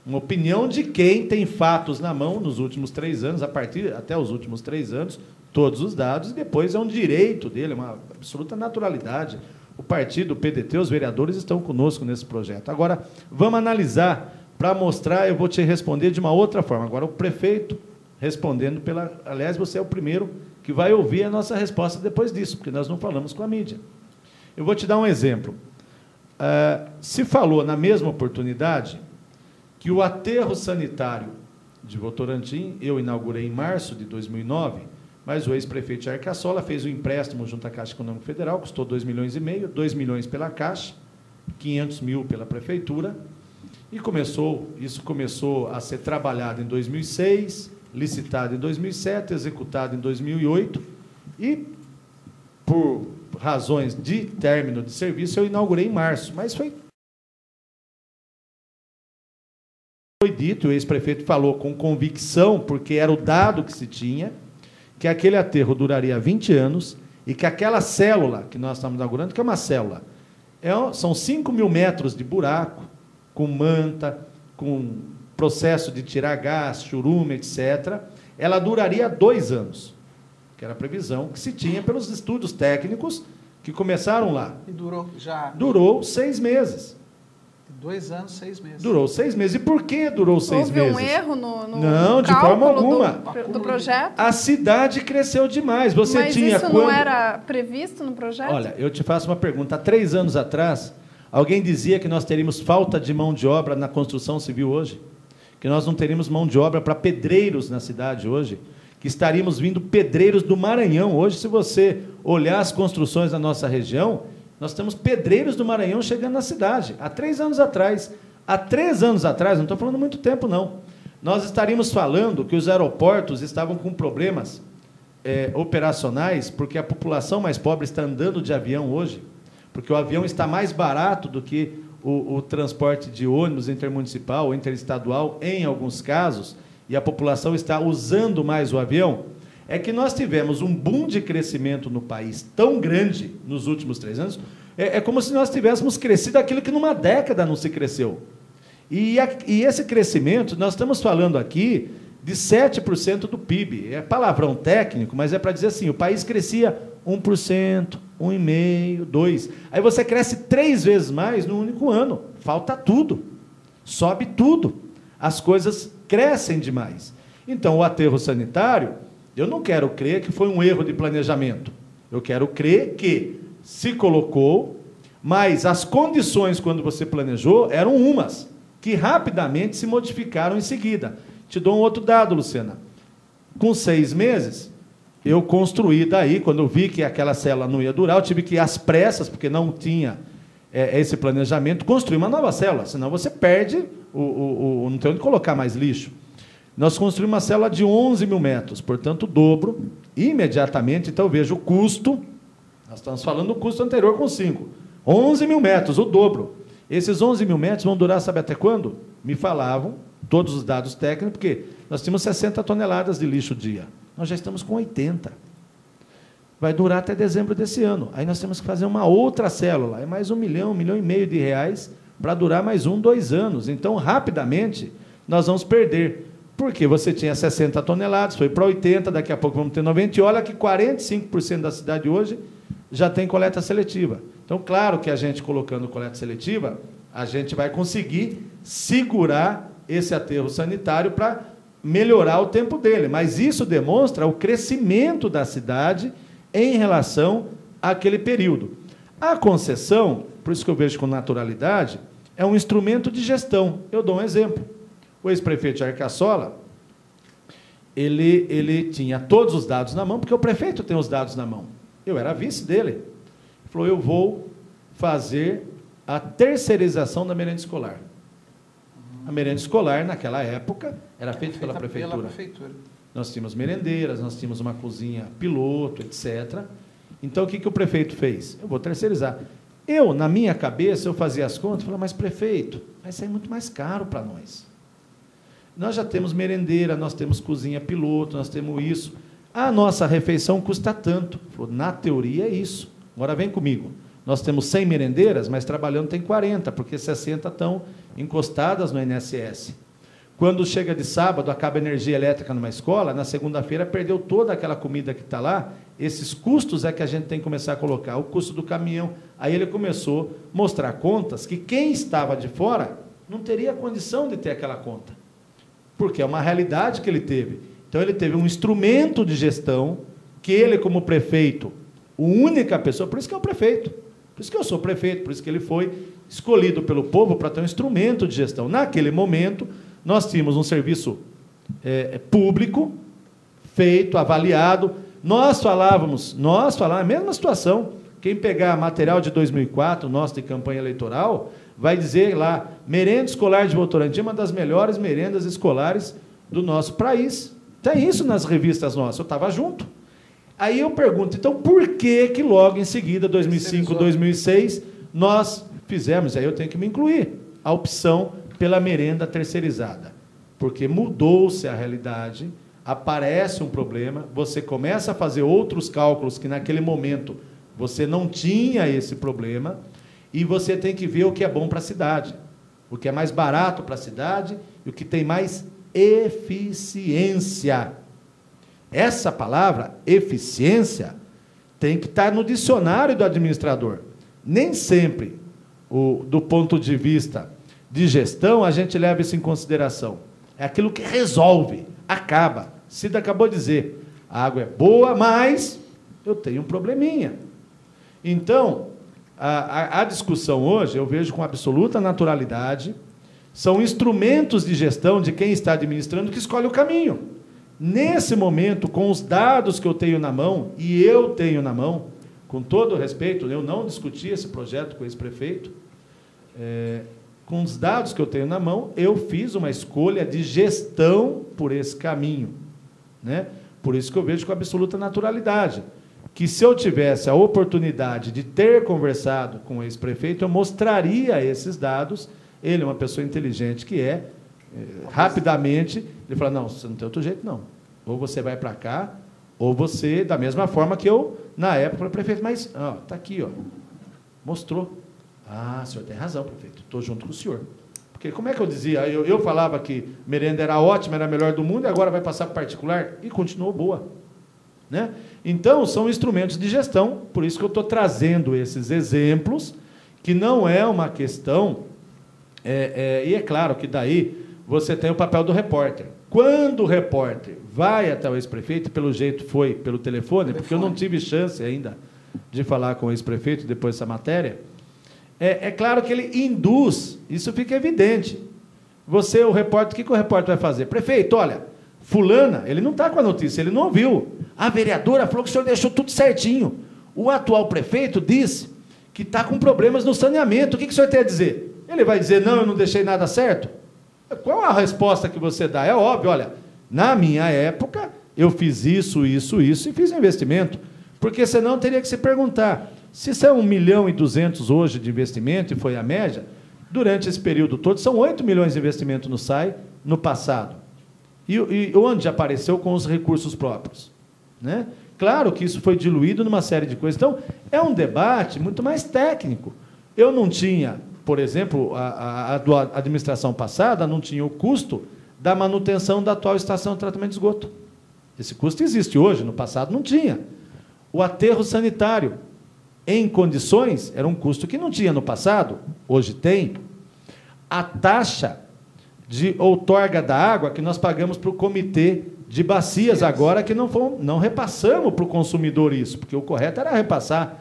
uma opinião de quem tem fatos na mão nos últimos 3 anos, até os últimos 3 anos, todos os dados, e depois é um direito dele, uma absoluta naturalidade. O partido, o PDT, os vereadores estão conosco nesse projeto. Agora, vamos analisar, para mostrar, eu vou te responder de uma outra forma. Agora, o prefeito respondendo pela... Aliás, você é o primeiro que vai ouvir a nossa resposta depois disso, porque nós não falamos com a mídia. Eu vou te dar um exemplo. Se falou, na mesma oportunidade, que o aterro sanitário de Votorantim, eu inaugurei em março de 2009, mas o ex-prefeito Jair Cassola fez um empréstimo junto à Caixa Econômica Federal, custou 2,5 milhões, 2 milhões pela Caixa, 500 mil pela Prefeitura, e isso começou a ser trabalhado em 2006, licitado em 2007, executado em 2008, e, por razões de término de serviço, eu inaugurei em março, mas foi dito, o ex-prefeito falou com convicção, porque era o dado que se tinha, que aquele aterro duraria 20 anos e que aquela célula que nós estamos inaugurando, que é uma célula, são 5 mil metros de buraco, com manta, com processo de tirar gás, churume, etc., ela duraria 2 anos, que era a previsão que se tinha pelos estudos técnicos que começaram lá. E durou já? Durou 6 meses. 2 anos, 6 meses. Durou 6 meses. E por que durou 6 meses? Houve um erro no não, de forma alguma. Do projeto? A cidade cresceu demais. Mas isso não era previsto no projeto? Olha, eu te faço uma pergunta. Há 3 anos atrás, alguém dizia que nós teríamos falta de mão de obra na construção civil hoje? Que nós não teríamos mão de obra para pedreiros na cidade hoje? Que estaríamos vindo pedreiros do Maranhão hoje? Se você olhar as construções na nossa região, nós temos pedreiros do Maranhão chegando na cidade. Há 3 anos atrás. Há 3 anos atrás, não estou falando muito tempo, não. Nós estaríamos falando que os aeroportos estavam com problemas operacionais, porque a população mais pobre está andando de avião hoje, porque o avião está mais barato do que o transporte de ônibus intermunicipal ou interestadual, em alguns casos, e a população está usando mais o avião. É que nós tivemos um boom de crescimento no país tão grande nos últimos 3 anos, é como se nós tivéssemos crescido aquilo que numa década não se cresceu. E esse crescimento, nós estamos falando aqui de 7% do PIB. É palavrão técnico, mas é para dizer assim, o país crescia 1%, 1,5%, 2%. Aí você cresce 3 vezes mais no único ano. Falta tudo. Sobe tudo. As coisas crescem demais. Então, o aterro sanitário, eu não quero crer que foi um erro de planejamento. Eu quero crer que se colocou, mas as condições, quando você planejou, eram umas, que rapidamente se modificaram em seguida. Te dou um outro dado, Luciana. Com 6 meses, eu construí daí, quando eu vi que aquela célula não ia durar, eu tive que ir às pressas, porque não tinha esse planejamento, construir uma nova célula, senão você perde, não tem onde colocar mais lixo. Nós construímos uma célula de 11 mil metros, portanto, o dobro, imediatamente. Então, eu vejo o custo, nós estamos falando do custo anterior com 5. 11 mil metros, o dobro. Esses 11 mil metros vão durar, sabe até quando? Me falavam, todos os dados técnicos, porque nós tínhamos 60 toneladas de lixo dia. Nós já estamos com 80. Vai durar até dezembro desse ano. Aí nós temos que fazer uma outra célula. É mais 1 milhão, 1,5 milhão de reais para durar mais 2 anos. Então, rapidamente, nós vamos perder. Porque você tinha 60 toneladas, foi para 80, daqui a pouco vamos ter 90, e olha que 45% da cidade hoje já tem coleta seletiva. Então, claro que a gente colocando coleta seletiva, a gente vai conseguir segurar esse aterro sanitário para melhorar o tempo dele, mas isso demonstra o crescimento da cidade em relação àquele período. A concessão, por isso que eu vejo com naturalidade, é um instrumento de gestão. Eu dou um exemplo. O ex-prefeito Jair Cassola, ele tinha todos os dados na mão, porque o prefeito tem os dados na mão. Eu era vice dele. Ele falou, eu vou fazer a terceirização da merenda escolar. A merenda escolar, naquela época, era feita pela prefeitura. Nós tínhamos merendeiras, nós tínhamos uma cozinha piloto, etc. Então, o que o prefeito fez? Eu vou terceirizar. Eu, na minha cabeça, eu fazia as contas e falava, mas prefeito, vai sair muito mais caro para nós. Nós já temos merendeira, nós temos cozinha piloto, nós temos isso. A nossa refeição custa tanto. Falou, na teoria é isso. Agora vem comigo. Nós temos 100 merendeiras, mas trabalhando tem 40, porque 60 estão encostadas no INSS. Quando chega de sábado, acaba a energia elétrica numa escola, na segunda-feira perdeu toda aquela comida que está lá. Esses custos é que a gente tem que começar a colocar, o custo do caminhão. Aí ele começou a mostrar contas que quem estava de fora não teria condição de ter aquela conta, porque é uma realidade que ele teve. Então, ele teve um instrumento de gestão que ele, como prefeito, a única pessoa, por isso que é o prefeito, por isso que eu sou prefeito, por isso que ele foi escolhido pelo povo para ter um instrumento de gestão. Naquele momento, nós tínhamos um serviço público, feito, avaliado. Nós falávamos, a mesma situação. Quem pegar material de 2004, nosso de campanha eleitoral, vai dizer lá, merenda escolar de Votorantim, uma das melhores merendas escolares do nosso país. Tem isso nas revistas nossas, eu estava junto. Aí eu pergunto, então, por que logo em seguida, 2005, 2006, nós fizemos, aí eu tenho que me incluir, a opção pela merenda terceirizada? Porque mudou-se a realidade, aparece um problema, você começa a fazer outros cálculos que naquele momento você não tinha esse problema, e você tem que ver o que é bom para a cidade, o que é mais barato para a cidade e o que tem mais eficiência. Essa palavra, eficiência, tem que estar no dicionário do administrador. Nem sempre, do ponto de vista de gestão, a gente leva isso em consideração. É aquilo que resolve, acaba. Cida acabou de dizer, a água é boa, mas eu tenho um probleminha. Então, a discussão hoje, eu vejo com absoluta naturalidade, são instrumentos de gestão de quem está administrando que escolhe o caminho. Nesse momento, com os dados que eu tenho na mão, e eu tenho na mão, com todo o respeito, eu não discuti esse projeto com esse prefeito, com os dados que eu tenho na mão, eu fiz uma escolha de gestão por esse caminho, né? Por isso que eu vejo com absoluta naturalidade, que se eu tivesse a oportunidade de ter conversado com o ex-prefeito, eu mostraria esses dados. Ele é uma pessoa inteligente que rapidamente, ele fala, não, você não tem outro jeito, não. Ou você vai para cá, ou você, da mesma forma que eu, na época, falei, prefeito, mas, está aqui, mostrou. Ah, o senhor tem razão, prefeito, estou junto com o senhor. Porque como é que eu dizia? Eu falava que merenda era ótima, era a melhor do mundo, e agora vai passar para particular, e continuou boa. Né? Então, são instrumentos de gestão, por isso que eu estou trazendo esses exemplos, que não é uma questão, e é claro que daí você tem o papel do repórter. Quando o repórter vai até o ex-prefeito, pelo jeito foi pelo telefone, porque eu não tive chance ainda de falar com o ex-prefeito depois dessa matéria, é claro que ele induz, isso fica evidente. O repórter, o que o repórter vai fazer? Prefeito, olha, fulana, ele não está com a notícia, ele não ouviu. A vereadora falou que o senhor deixou tudo certinho. O atual prefeito disse que está com problemas no saneamento. O que o senhor tem a dizer? Ele vai dizer, não, eu não deixei nada certo? Qual a resposta que você dá? É óbvio, olha, na minha época, eu fiz isso e fiz um investimento. Porque senão teria que se perguntar, se são 1.200.000 hoje de investimento, e foi a média, durante esse período todo, são 8 milhões de investimento no SAI no passado. E onde apareceu com os recursos próprios? Né? Claro que isso foi diluído numa série de coisas. Então, é um debate muito mais técnico. Eu não tinha, por exemplo, a administração passada não tinha o custo da manutenção da atual estação de tratamento de esgoto. Esse custo existe hoje, no passado não tinha. O aterro sanitário, em condições, era um custo que não tinha no passado, hoje tem. A taxa de outorga da água que nós pagamos para o comitê de bacias agora, que não repassamos para o consumidor isso, porque o correto era repassar.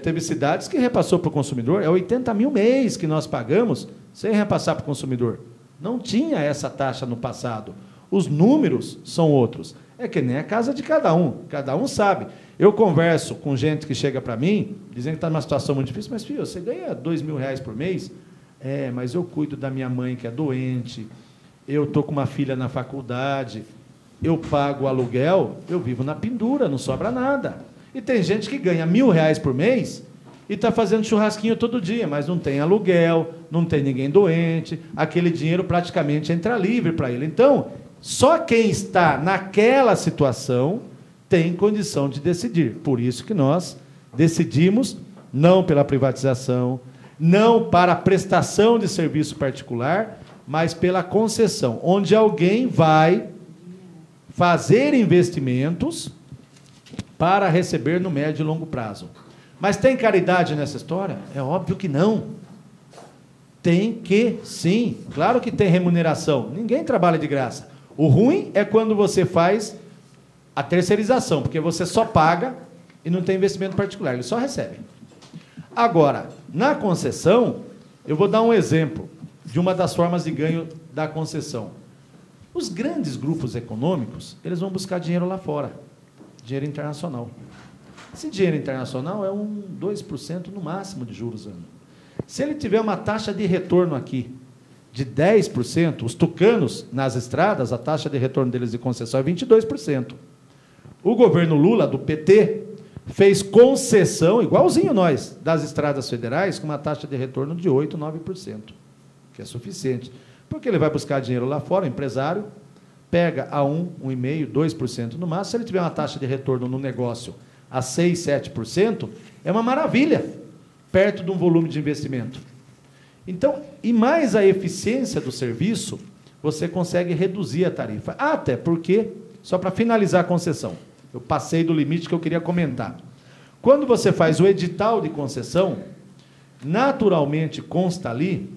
Teve cidades que repassou para o consumidor, 80 mil mês que nós pagamos sem repassar para o consumidor. Não tinha essa taxa no passado. Os números são outros. É que nem a casa de cada um sabe. Eu converso com gente que chega para mim, dizendo que está numa situação muito difícil, mas, filho, você ganha R$2.000 por mês, Mas eu cuido da minha mãe que é doente, eu estou com uma filha na faculdade, eu pago o aluguel, eu vivo na pendura, não sobra nada. E tem gente que ganha R$1.000 por mês e está fazendo churrasquinho todo dia, mas não tem aluguel, não tem ninguém doente, aquele dinheiro praticamente entra livre para ele. Então, só quem está naquela situação tem condição de decidir. Por isso que nós decidimos não pela privatização, não para a prestação de serviço particular, mas pela concessão, onde alguém vai fazer investimentos para receber no médio e longo prazo. Mas tem caridade nessa história? É óbvio que não. Tem que, sim. Claro que tem remuneração. Ninguém trabalha de graça. O ruim é quando você faz a terceirização, porque você só paga e não tem investimento particular, ele só recebe. Agora, na concessão, eu vou dar um exemplo de uma das formas de ganho da concessão. Os grandes grupos econômicos, eles vão buscar dinheiro lá fora, dinheiro internacional. Esse dinheiro internacional é 2% no máximo de juros ano. Se ele tiver uma taxa de retorno aqui de 10%, os tucanos nas estradas, a taxa de retorno deles de concessão é 22%. O governo Lula, do PT, fez concessão, igualzinho nós, das estradas federais, com uma taxa de retorno de 8%, 9%, que é suficiente. Porque ele vai buscar dinheiro lá fora, o empresário, pega a 1,5%, 2% no máximo. Se ele tiver uma taxa de retorno no negócio a 6%, 7%, é uma maravilha, perto de um volume de investimento. Então, e mais a eficiência do serviço, você consegue reduzir a tarifa. Até porque, só para finalizar a concessão, eu passei do limite que eu queria comentar. Quando você faz o edital de concessão, naturalmente consta ali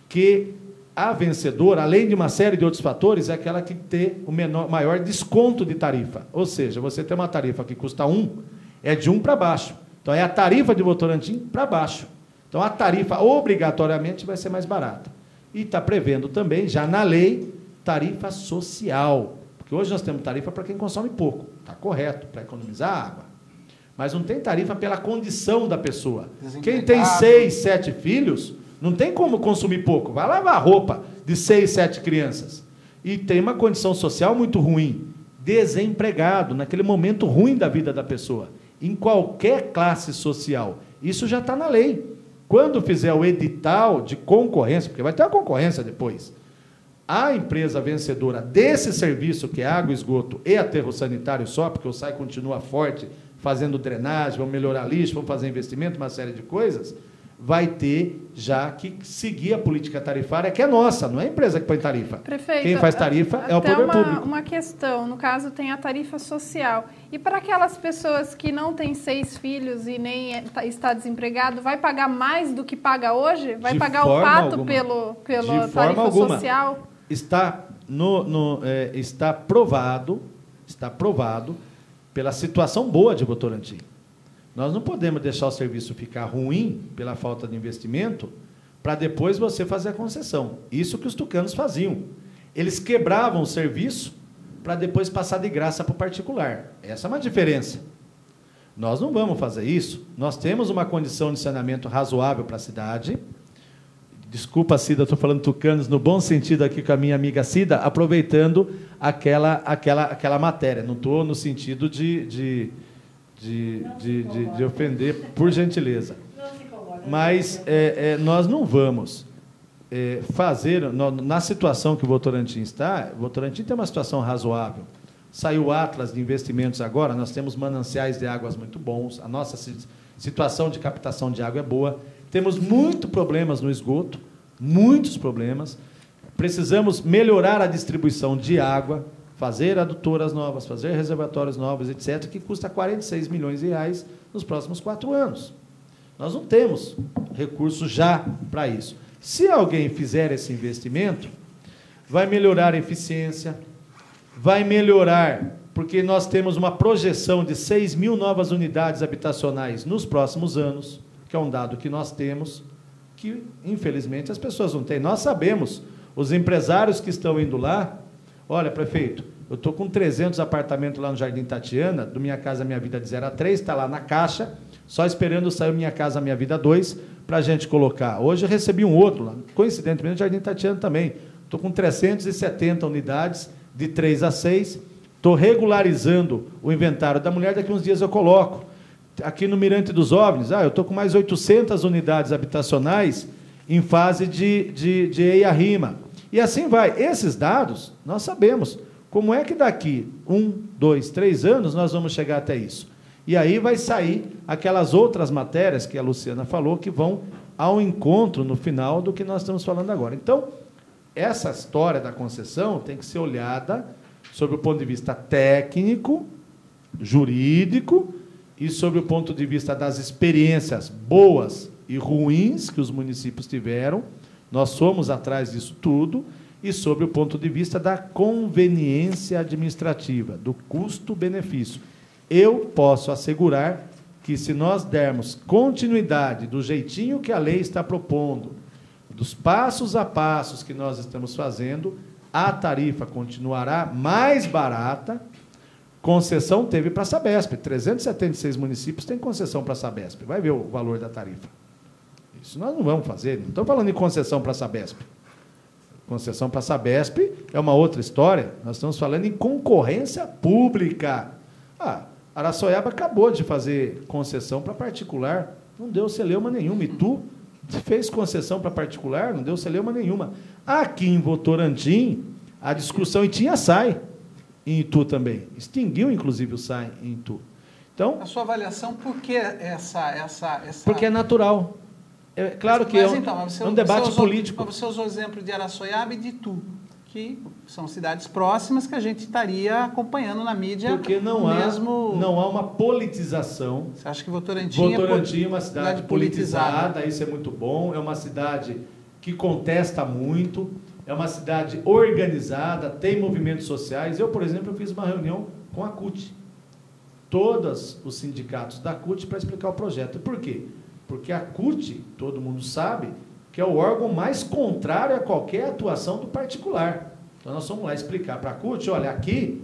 que a vencedora, além de uma série de outros fatores, é aquela que tem o maior desconto de tarifa. Ou seja, você tem uma tarifa que custa 1, é de 1 para baixo. Então, é a tarifa de Votorantim para baixo. Então, a tarifa, obrigatoriamente, vai ser mais barata. E está prevendo também, já na lei, tarifa social. Porque hoje nós temos tarifa para quem consome pouco. Está correto, para economizar água. Mas não tem tarifa pela condição da pessoa. Quem tem 6, 7 filhos, não tem como consumir pouco. Vai lavar roupa de 6, 7 crianças. E tem uma condição social muito ruim. Desempregado, naquele momento ruim da vida da pessoa. Em qualquer classe social. Isso já está na lei. Quando fizer o edital de concorrência, porque vai ter uma concorrência depois, a empresa vencedora desse serviço, que é água, esgoto e aterro sanitário só, porque o SAI continua forte, fazendo drenagem, vamos melhorar lixo, vamos fazer investimento, uma série de coisas, vai ter já que seguir a política tarifária, que é nossa, não é a empresa que põe tarifa. Prefeito, quem faz tarifa é o poder público. Uma questão, no caso, tem a tarifa social. E para aquelas pessoas que não têm 6 filhos e nem está desempregado, vai pagar mais do que paga hoje? Vai pagar o pato pela tarifa social? Está provado pela situação boa de Votorantim. Nós não podemos deixar o serviço ficar ruim pela falta de investimento para depois você fazer a concessão. Isso que os tucanos faziam. Eles quebravam o serviço para depois passar de graça para o particular. Essa é uma diferença. Nós não vamos fazer isso. Nós temos uma condição de saneamento razoável para a cidade. Desculpa, Cida, estou falando tucanos no bom sentido aqui com a minha amiga Cida, aproveitando aquela matéria. Não estou no sentido de ofender, por gentileza. Mas nós não vamos fazer, na situação que o Votorantim está, o Votorantim tem uma situação razoável. Saiu o Atlas de investimentos agora, nós temos mananciais de águas muito bons, a nossa situação de captação de água é boa, temos muitos problemas no esgoto, muitos problemas, precisamos melhorar a distribuição de água, fazer adutoras novas, fazer reservatórios novos, etc., que custa 46 milhões de reais nos próximos 4 anos. Nós não temos recursos já para isso. Se alguém fizer esse investimento, vai melhorar a eficiência, vai melhorar, porque nós temos uma projeção de 6 mil novas unidades habitacionais nos próximos anos, que é um dado que nós temos, que, infelizmente, as pessoas não têm. Nós sabemos, os empresários que estão indo lá, olha, prefeito, eu estou com 300 apartamentos lá no Jardim Tatiana, do Minha Casa Minha Vida de 0 a 3, está lá na caixa, só esperando sair o Minha Casa Minha Vida 2, para a gente colocar. Hoje eu recebi um outro, lá, coincidentemente, Jardim Tatiana também. Estou com 370 unidades, de 3 a 6. Estou regularizando o inventário da mulher, daqui uns dias eu coloco. Aqui no Mirante dos OVNIs, eu estou com mais 800 unidades habitacionais em fase de EIA-RIMA. E assim vai. Esses dados, nós sabemos. Como é que daqui 1, 2, 3 anos nós vamos chegar até isso? E aí vai sair aquelas outras matérias que a Luciana falou, que vão ao encontro, no final, do que nós estamos falando agora. Então, essa história da concessão tem que ser olhada sob o ponto de vista técnico, jurídico, e sob o ponto de vista das experiências boas e ruins que os municípios tiveram. Nós somos atrás disso tudo, e sob o ponto de vista da conveniência administrativa, do custo-benefício. Eu posso assegurar que, se nós dermos continuidade do jeitinho que a lei está propondo, dos passos a passos que nós estamos fazendo, a tarifa continuará mais barata. Concessão teve para a Sabesp, 376 municípios têm concessão para a Sabesp. Vai ver o valor da tarifa. Isso nós não vamos fazer, não estamos falando em concessão para a Sabesp. Concessão para a Sabesp é uma outra história, nós estamos falando em concorrência pública. Araçoiaba acabou de fazer concessão para particular, não deu celeuma nenhuma. Itu fez concessão para particular, não deu celeuma nenhuma. Aqui em Votorantim, a discussão, e tinha SAI em Itu também. Extinguiu, inclusive, o SAI em Itu. Então, a sua avaliação, por que essa... Porque é natural. É claro que mas é um debate político. Mas você usou o exemplo de Araçoiaba e de Itu, que são cidades próximas que a gente estaria acompanhando na mídia. Porque não há uma politização. Você acha que Votorantim é uma cidade politizada, isso é muito bom, é uma cidade que contesta muito, é uma cidade organizada, tem movimentos sociais. Eu, por exemplo, fiz uma reunião com a CUT, todos os sindicatos da CUT, para explicar o projeto. Por quê? Porque a CUT, todo mundo sabe, que é o órgão mais contrário a qualquer atuação do particular. Então, nós vamos lá explicar para a CUT, olha, aqui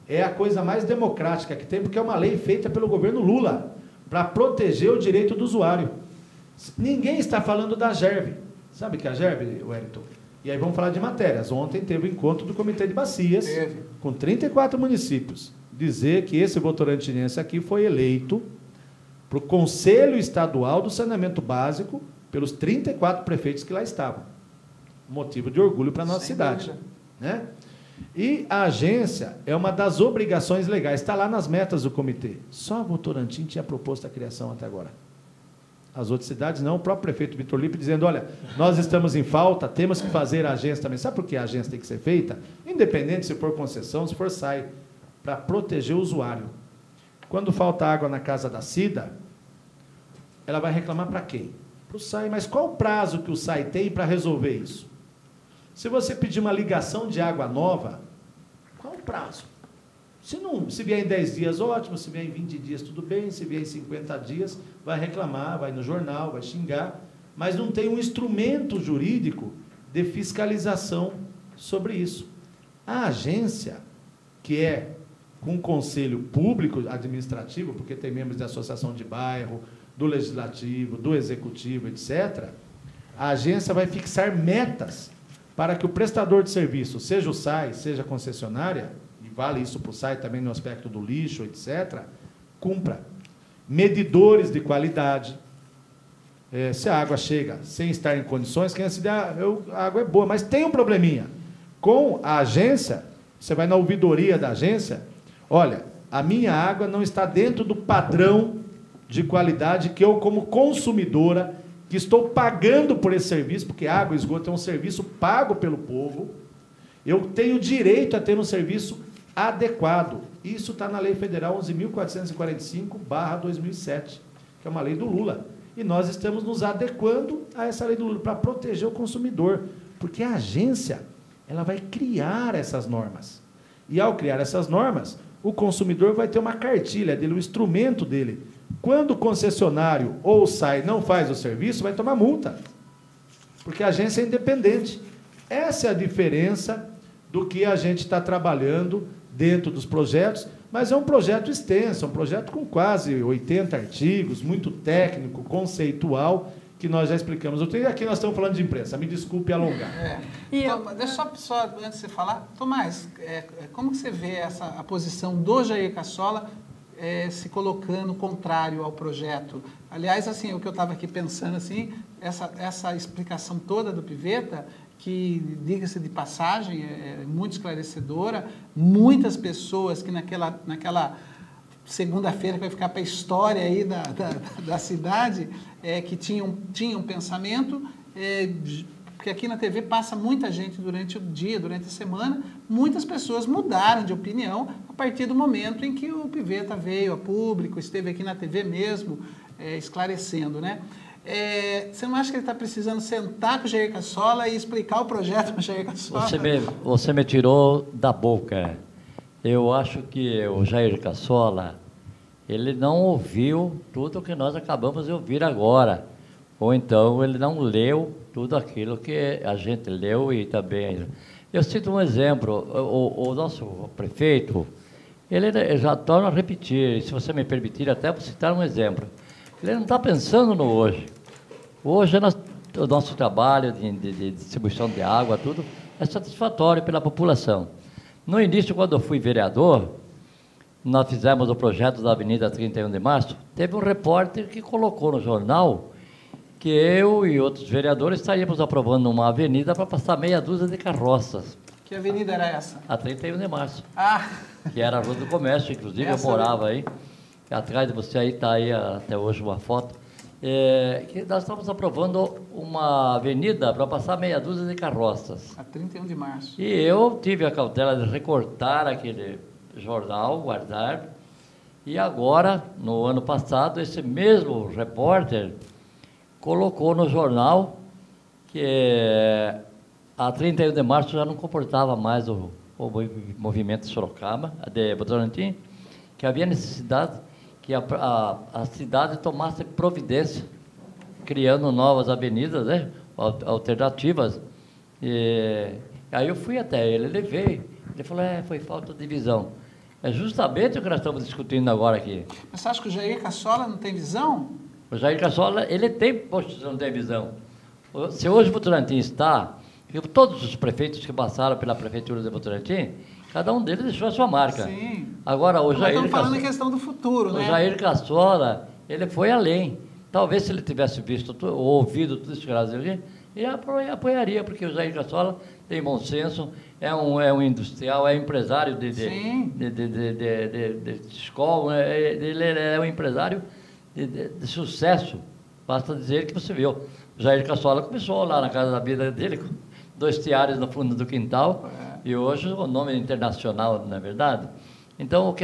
é a coisa mais democrática que tem, porque é uma lei feita pelo governo Lula, para proteger o direito do usuário. Ninguém está falando da GERV. Sabe que é a GERV, Wellington? E aí vamos falar de matérias. Ontem teve o encontro do Comitê de Bacias, com 34 municípios. Dizer que esse votorantinense aqui foi eleito para o Conselho Estadual do Saneamento Básico pelos 34 prefeitos que lá estavam. Motivo de orgulho para a nossa cidade. Né? E a agência é uma das obrigações legais, está lá nas metas do comitê. Só Votorantim tinha proposto a criação até agora. As outras cidades não. O próprio prefeito Vitor Lippe dizendo, olha, nós estamos em falta, temos que fazer a agência também. Sabe por que a agência tem que ser feita? Independente se for concessão, se for SAI, para proteger o usuário. Quando falta água na casa da Cida, ela vai reclamar para quem? Para o SAI. Mas qual o prazo que o SAI tem para resolver isso? Se você pedir uma ligação de água nova, qual o prazo? Se vier em 10 dias, ótimo. Se vier em 20 dias, tudo bem. Se vier em 50 dias, vai reclamar, vai no jornal, vai xingar. Mas não tem um instrumento jurídico de fiscalização sobre isso. A agência, que é com conselho público administrativo, porque tem membros da associação de bairro, do legislativo, do executivo, etc., a agência vai fixar metas para que o prestador de serviço, seja o SAI, seja a concessionária, e vale isso para o SAI também no aspecto do lixo, etc., cumpra. Medidores de qualidade. Se a água chega sem estar em condições, quem decide, a água é boa, mas tem um probleminha. Com a agência, você vai na ouvidoria da agência, olha, a minha água não está dentro do padrão de qualidade que eu, como consumidora, que estou pagando por esse serviço, porque água e esgoto é um serviço pago pelo povo, eu tenho direito a ter um serviço adequado. Isso está na Lei Federal 11.445/2007, que é uma lei do Lula. E nós estamos nos adequando a essa lei do Lula para proteger o consumidor, porque a agência ela vai criar essas normas. E, ao criar essas normas, o consumidor vai ter uma cartilha dele, um instrumento dele. Quando o concessionário ou o SAI não faz o serviço, vai tomar multa, porque a agência é independente. Essa é a diferença do que a gente está trabalhando dentro dos projetos, mas é um projeto extenso, é um projeto com quase 80 artigos, muito técnico, conceitual, que nós já explicamos. Aqui nós estamos falando de imprensa, me desculpe alongar. Então, deixa só, antes de você falar, Tomás, como que você vê a posição do Jair Cassola se colocando contrário ao projeto? Aliás, assim, o que eu estava aqui pensando, assim, essa explicação toda do Pivetta, que, diga-se de passagem, é muito esclarecedora, muitas pessoas que naquela segunda-feira que vai ficar para a história aí da cidade, que tinham pensamento, porque aqui na TV passa muita gente durante o dia, durante a semana, muitas pessoas mudaram de opinião a partir do momento em que o Pivetta veio a público, esteve aqui na TV mesmo, esclarecendo, né? Você não acha que ele está precisando sentar com o Jair Cassola e explicar o projeto para o Jair Cassola? Você me tirou da boca. Eu acho que o Jair Cassola, ele não ouviu tudo o que nós acabamos de ouvir agora. Ou então ele não leu tudo aquilo que a gente leu e também... Eu cito um exemplo. O nosso prefeito, ele já torna a repetir, se você me permitir, até vou citar um exemplo. Ele não está pensando no hoje. Hoje, o nosso trabalho de distribuição de água, tudo, é satisfatório pela população. No início, quando eu fui vereador, nós fizemos o projeto da Avenida 31 de Março, teve um repórter que colocou no jornal que eu e outros vereadores estaríamos aprovando uma avenida para passar meia dúzia de carroças. Que avenida era essa? A 31 de Março. Que era a Rua do Comércio, inclusive eu morava aí. Atrás de você aí está aí até hoje uma foto. Que nós estamos aprovando uma avenida para passar meia dúzia de carroças. A 31 de Março. E eu tive a cautela de recortar aquele jornal, guardar. E agora, no ano passado, esse mesmo repórter colocou no jornal que a 31 de Março já não comportava mais o movimento de Sorocaba, de Votorantim, que havia necessidade que a cidade tomasse providência, criando novas avenidas, né, alternativas. Aí eu fui até ele veio, ele falou, foi falta de visão. É justamente o que nós estamos discutindo agora aqui. Mas você acha que o Jair Cassola não tem visão? O Jair Cassola, ele tem posição de visão. Se hoje o Votorantim está, todos os prefeitos que passaram pela prefeitura de Votorantim, cada um deles deixou a sua marca. Sim. Agora, o Jair estamos falando em questão do futuro, né? O Jair Cassola, ele foi além. Talvez se ele tivesse visto ou ouvido tudo isso que nós aqui, ele apoiaria, porque o Jair Cassola tem bom senso, é um industrial, é empresário de escola, ele é um empresário de sucesso. Basta dizer que você viu. O Jair Cassola começou lá na casa da vida dele, com 2 tiares no fundo do quintal, e hoje o nome é internacional, não é verdade? Então, o que